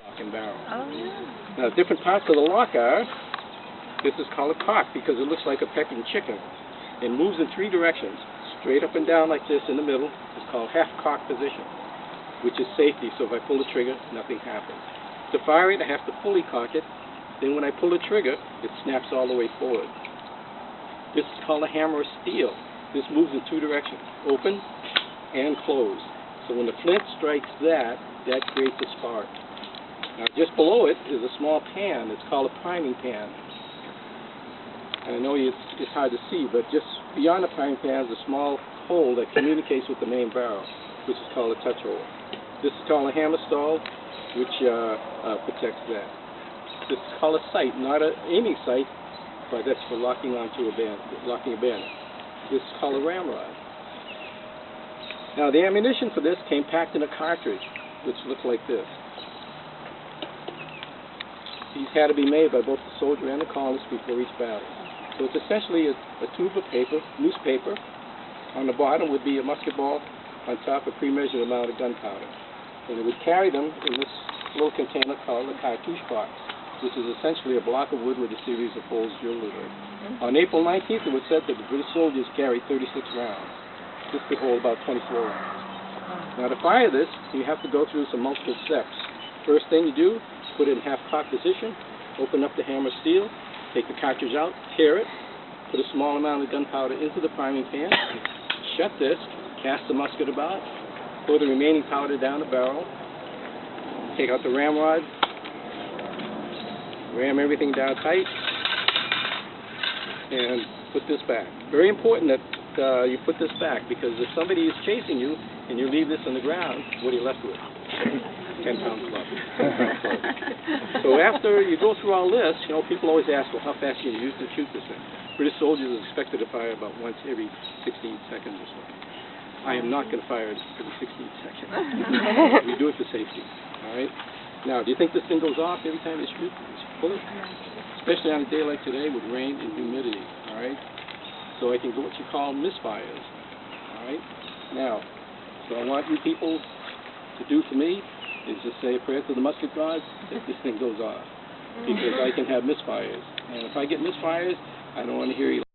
lock and barrel. Oh, yeah. Now, different parts of the lock are, this is called a cock because it looks like a pecking chicken. It moves in three directions, straight up and down like this in the middle. It's called half-cock position, which is safety, so if I pull the trigger, nothing happens. To fire it, I have to fully cock it. Then when I pull the trigger, it snaps all the way forward. This is called a hammer of steel. This moves in two directions, open and close. So when the flint strikes that creates a spark. Now just below it is a small pan. It's called a priming pan. And I know it's hard to see, but just beyond the priming pan is a small hole that communicates with the main barrel, which is called a touch hole. This is called a hammer stall, which protects that. This is called a sight, not an aiming sight, but that's for locking onto a bayonet. This is called a ramrod. Now the ammunition for this came packed in a cartridge, which looks like this. These had to be made by both the soldier and the colonist before each battle. So it's essentially a tube of paper, newspaper. On the bottom would be a musket ball, on top a pre-measured amount of gunpowder. And it would carry them in this little container called a cartouche box, which is essentially a block of wood with a series of holes drilled into it. On April 19th, it was said that the British soldiers carried 36 rounds. This could hold about 24 rounds. Now to fire this, you have to go through some multiple steps. First thing you do, put it in half-cock position, open up the hammer steel, take the cartridge out, tear it, put a small amount of gunpowder into the priming pan, shut this, cast the musket about, pour the remaining powder down the barrel, take out the ramrod, ram everything down tight, and put this back. Very important that you put this back, because if somebody is chasing you and you leave this on the ground, what are you left with? 10-pound club. So after you go through all this, people always ask, well, how fast can you use to shoot this thing? British soldiers are expected to fire about once every 16 seconds or so. I am not going to fire it every 16 seconds. We do it for safety. All right. Now, do you think this thing goes off every time you shoot? Pull it, especially on a day like today with rain and humidity. All right. So I can do what you call misfires. All right. Now, so I want you people to do for me is just say a prayer to the musket gods that this thing goes off, because I can have misfires, and if I get misfires, I don't want to hear you.